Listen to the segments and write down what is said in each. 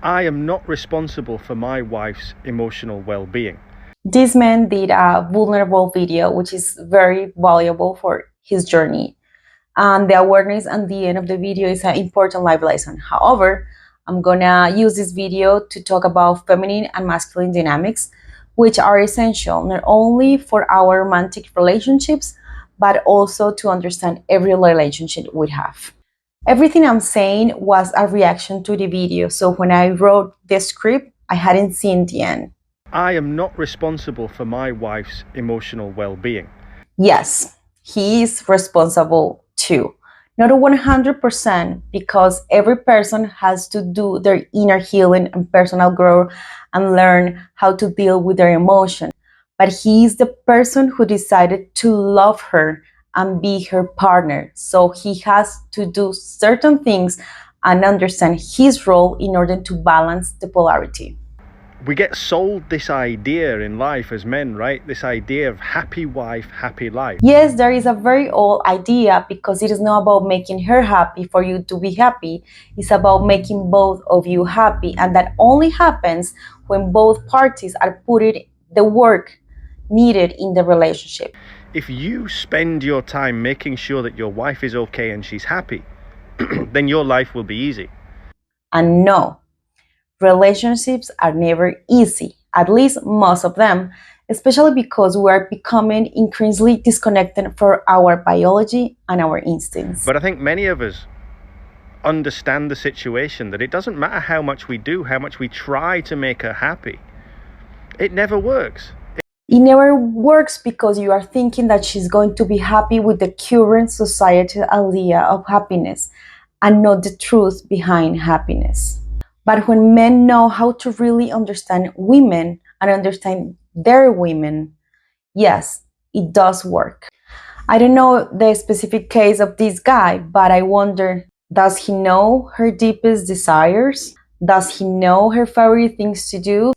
I am not responsible for my wife's emotional well-being. This man did a vulnerable video, which is very valuable for his journey. And the awareness at the end of the video is an important life lesson. However, I'm gonna use this video to talk about feminine and masculine dynamics, which are essential not only for our romantic relationships, but also to understand every relationship we have. Everything I'm saying was a reaction to the video, so when I wrote the script, I hadn't seen the end. I am not responsible for my wife's emotional well-being. Yes, he is responsible too. Not 100%, because every person has to do their inner healing and personal growth and learn how to deal with their emotion. But he is the person who decided to love her and be her partner. So he has to do certain things and understand his role in order to balance the polarity. We get sold this idea in life as men, right? This idea of happy wife, happy life. Yes, there is a very old idea, because it is not about making her happy for you to be happy. It's about making both of you happy. And that only happens when both parties are putting the work needed in the relationship. If you spend your time making sure that your wife is okay and she's happy, then your life will be easy. And no, relationships are never easy, at least most of them, especially because we are becoming increasingly disconnected from our biology and our instincts. But I think many of us understand the situation, that it doesn't matter how much we do, how much we try to make her happy. It never works. It never works because you are thinking that she's going to be happy with the current societal idea of happiness and not the truth behind happiness. But when men know how to really understand women and understand their women, yes, it does work. I don't know the specific case of this guy, but I wonder, does he know her deepest desires? Does he know her favorite things to do?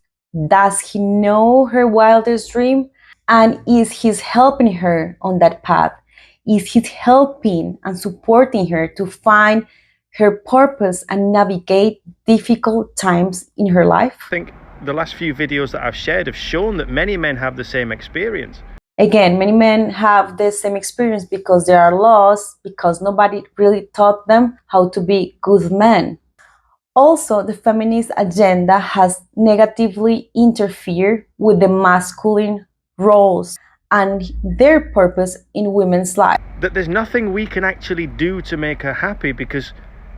Does he know her wildest dream? And is he helping her on that path? Is he helping and supporting her to find her purpose and navigate difficult times in her life? I think the last few videos that I've shared have shown that many men have the same experience. Again, many men have the same experience because they are lost, because nobody really taught them how to be good men. Also, the feminist agenda has negatively interfered with the masculine roles and their purpose in women's lives. That there's nothing we can actually do to make her happy because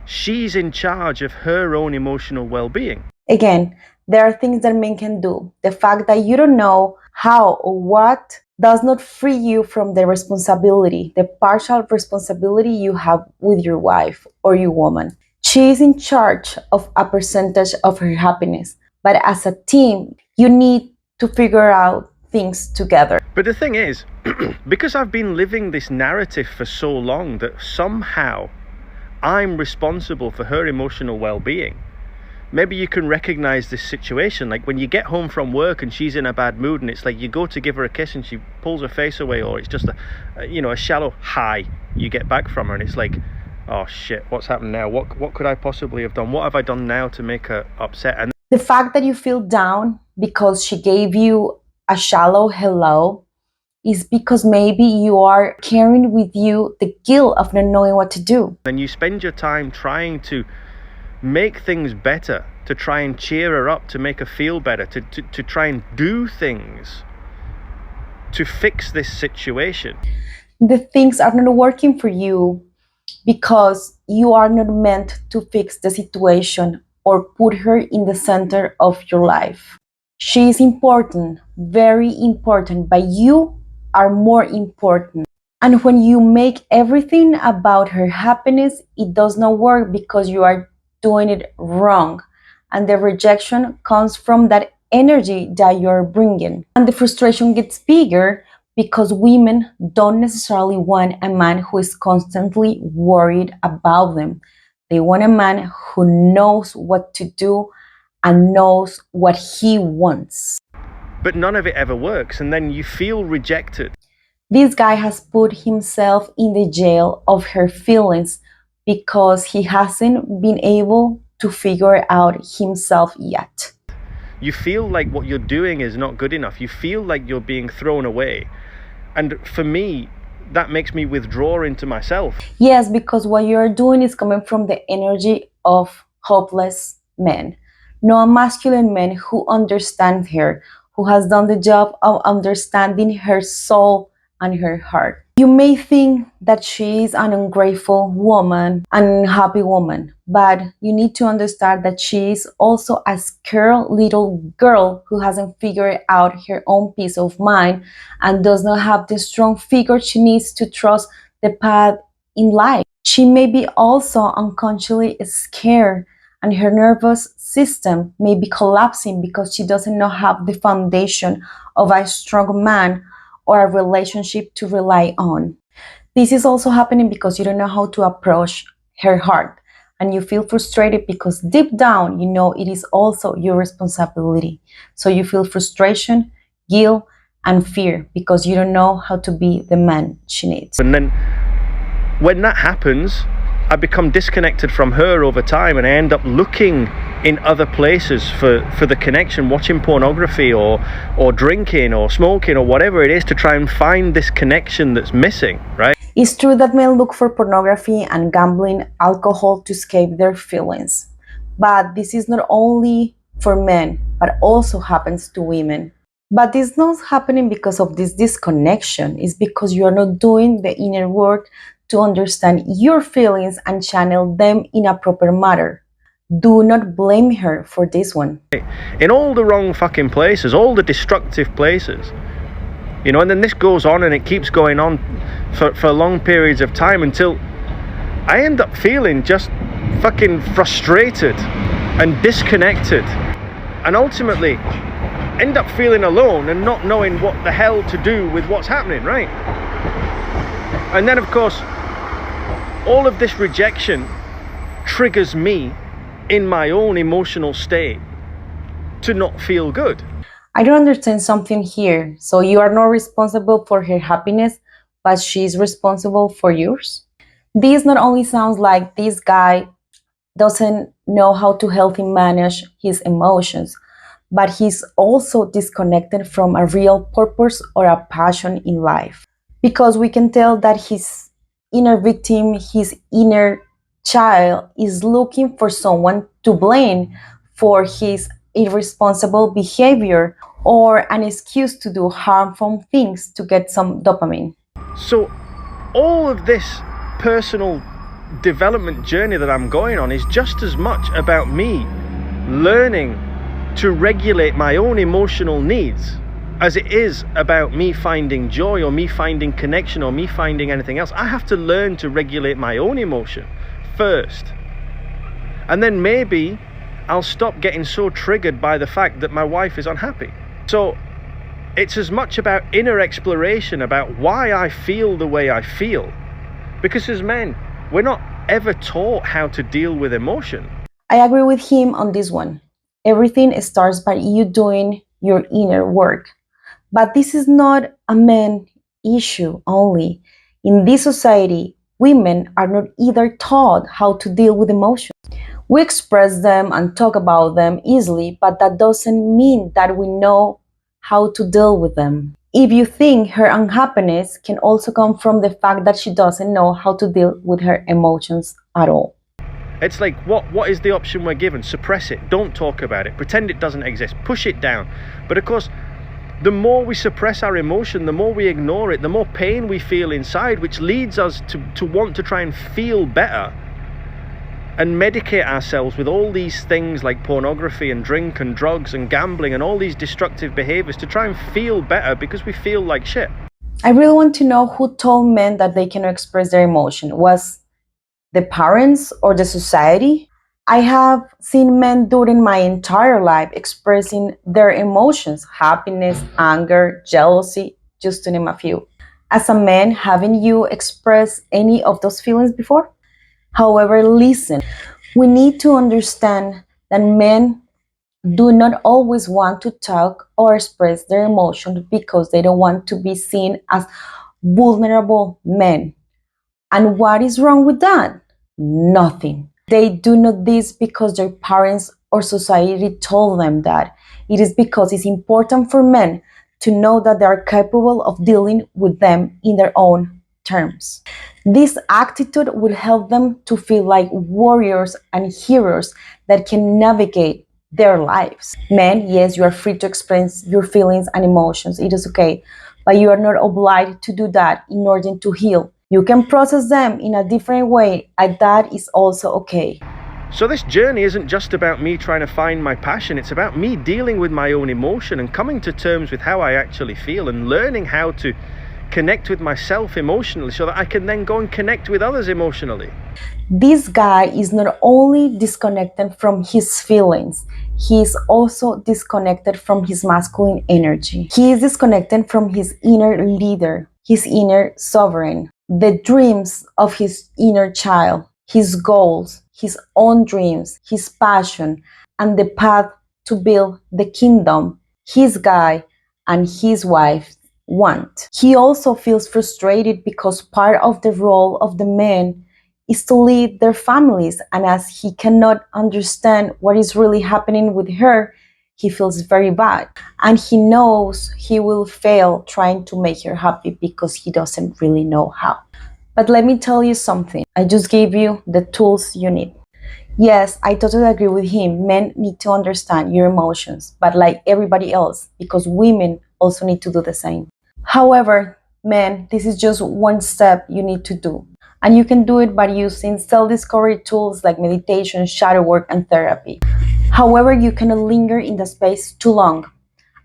she's in charge of her own emotional well-being. Again, there are things that men can do. The fact that you don't know how or what does not free you from the responsibility, the partial responsibility you have with your wife or your woman. She is in charge of a percentage of her happiness, but as a team, you need to figure out things together. But the thing is, because I've been living this narrative for so long that somehow I'm responsible for her emotional well-being, maybe you can recognize this situation. Like when you get home from work and she's in a bad mood and it's like you go to give her a kiss and she pulls her face away, or it's just a shallow hi you get back from her, and it's like, oh shit, what's happened now? What could I possibly have done? What have I done now to make her upset? And the fact that you feel down because she gave you a shallow hello is because maybe you are carrying with you the guilt of not knowing what to do. then you spend your time trying to make things better, to try and cheer her up, to make her feel better, to try and do things to fix this situation. The things are not working for you because you are not meant to fix the situation or put her in the center of your life. She is important, very important, but you are more important. And when you make everything about her happiness, it does not work because you are doing it wrong. And the rejection comes from that energy that you're bringing. And the frustration gets bigger because women don't necessarily want a man who is constantly worried about them. They want a man who knows what to do and knows what he wants. But none of it ever works, and then you feel rejected. This guy has put himself in the jail of her feelings because he hasn't been able to figure out himself yet. You feel like what you're doing is not good enough. You feel like you're being thrown away. And for me, that makes me withdraw into myself. Yes, because what you're doing is coming from the energy of hopeless men. No, a masculine man who understands her, who has done the job of understanding her soul and her heart. You may think that she is an ungrateful woman, an unhappy woman, but you need to understand that she is also a scared little girl who hasn't figured out her own peace of mind and does not have the strong figure she needs to trust the path in life. She may be also unconsciously scared, and her nervous system may be collapsing because she doesn't know have the foundation of a strong man or a relationship to rely on. This is also happening because you don't know how to approach her heart, and you feel frustrated because deep down you know it is also your responsibility. So you feel frustration, guilt, and fear because you don't know how to be the man she needs. And then when that happens, I become disconnected from her over time, and I end up looking in other places for the connection, watching pornography or drinking or smoking or whatever it is to try and find this connection that's missing, right? It's true that men look for pornography and gambling, alcohol to escape their feelings. But this is not only for men, but also happens to women. But this is not happening because of this disconnection. It's because you are not doing the inner work to understand your feelings and channel them in a proper manner. Do not blame her for this one. In all the wrong fucking places, all the destructive places. You know, and then this goes on and it keeps going on for long periods of time until I end up feeling just fucking frustrated and disconnected, and ultimately end up feeling alone and not knowing what the hell to do with what's happening, right? And then of course all of this rejection triggers me in my own emotional state to not feel good. I don't understand something here. So you are not responsible for her happiness, but she's responsible for yours? This not only sounds like this guy doesn't know how to healthy manage his emotions, but he's also disconnected from a real purpose or a passion in life. Because we can tell that his inner victim, his inner child, is looking for someone to blame for his irresponsible behavior or an excuse to do harmful things to get some dopamine. So all of this personal development journey that I'm going on is just as much about me learning to regulate my own emotional needs as it is about me finding joy or me finding connection or me finding anything else. I have to learn to regulate my own emotion first. And then maybe I'll stop getting so triggered by the fact that my wife is unhappy. So it's as much about inner exploration about why I feel the way I feel. Because as men, we're not ever taught how to deal with emotion. I agree with him on this one. Everything starts by you doing your inner work. But this is not a man issue only. In this society, women are not either taught how to deal with emotions. We express them and talk about them easily, but that doesn't mean that we know how to deal with them. If you think her unhappiness can also come from the fact that she doesn't know how to deal with her emotions at all. It's like, what is the option we're given? Suppress it, don't talk about it, pretend it doesn't exist, push it down. But of course, the more we suppress our emotion, the more we ignore it, the more pain we feel inside, which leads us to want to try and feel better and medicate ourselves with all these things like pornography and drink and drugs and gambling and all these destructive behaviors to try and feel better because we feel like shit. I really want to know who told men that they cannot express their emotion. Was the parents or the society? I have seen men during my entire life expressing their emotions, happiness, anger, jealousy, just to name a few. As a man, haven't you expressed any of those feelings before? However, listen, we need to understand that men do not always want to talk or express their emotions because they don't want to be seen as vulnerable men. And what is wrong with that? Nothing. They do not this because their parents or society told them that. It is because it's important for men to know that they are capable of dealing with them in their own terms. This attitude will help them to feel like warriors and heroes that can navigate their lives. Men, yes, you are free to express your feelings and emotions. It is okay. But you are not obliged to do that in order to heal. You can process them in a different way, and that is also okay. So this journey isn't just about me trying to find my passion, it's about me dealing with my own emotion and coming to terms with how I actually feel and learning how to connect with myself emotionally so that I can then go and connect with others emotionally. This guy is not only disconnected from his feelings, he is also disconnected from his masculine energy. He is disconnected from his inner leader, his inner sovereign, the dreams of his inner child, his goals, his own dreams, his passion, and the path to build the kingdom his guy and his wife want. He also feels frustrated because part of the role of the man is to lead their families, and as he cannot understand what is really happening with her, he feels very bad, and he knows he will fail trying to make her happy because he doesn't really know how. But let me tell you something. I just gave you the tools you need. Yes, I totally agree with him. Men need to understand your emotions, but like everybody else, because women also need to do the same. However, men, this is just one step you need to do. And you can do it by using self-discovery tools like meditation, shadow work, and therapy. However, you cannot linger in the space too long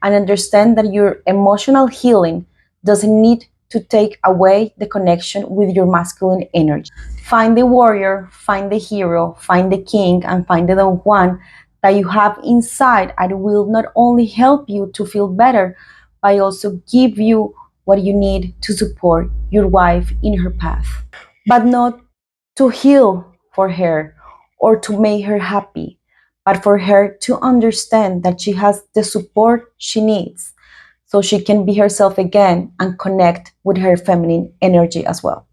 and understand that your emotional healing doesn't need to take away the connection with your masculine energy. Find the warrior, find the hero, find the king, and find the Don Juan that you have inside, and it will not only help you to feel better, but also give you what you need to support your wife in her path. But not to heal for her or to make her happy, but for her to understand that she has the support she needs so she can be herself again and connect with her feminine energy as well.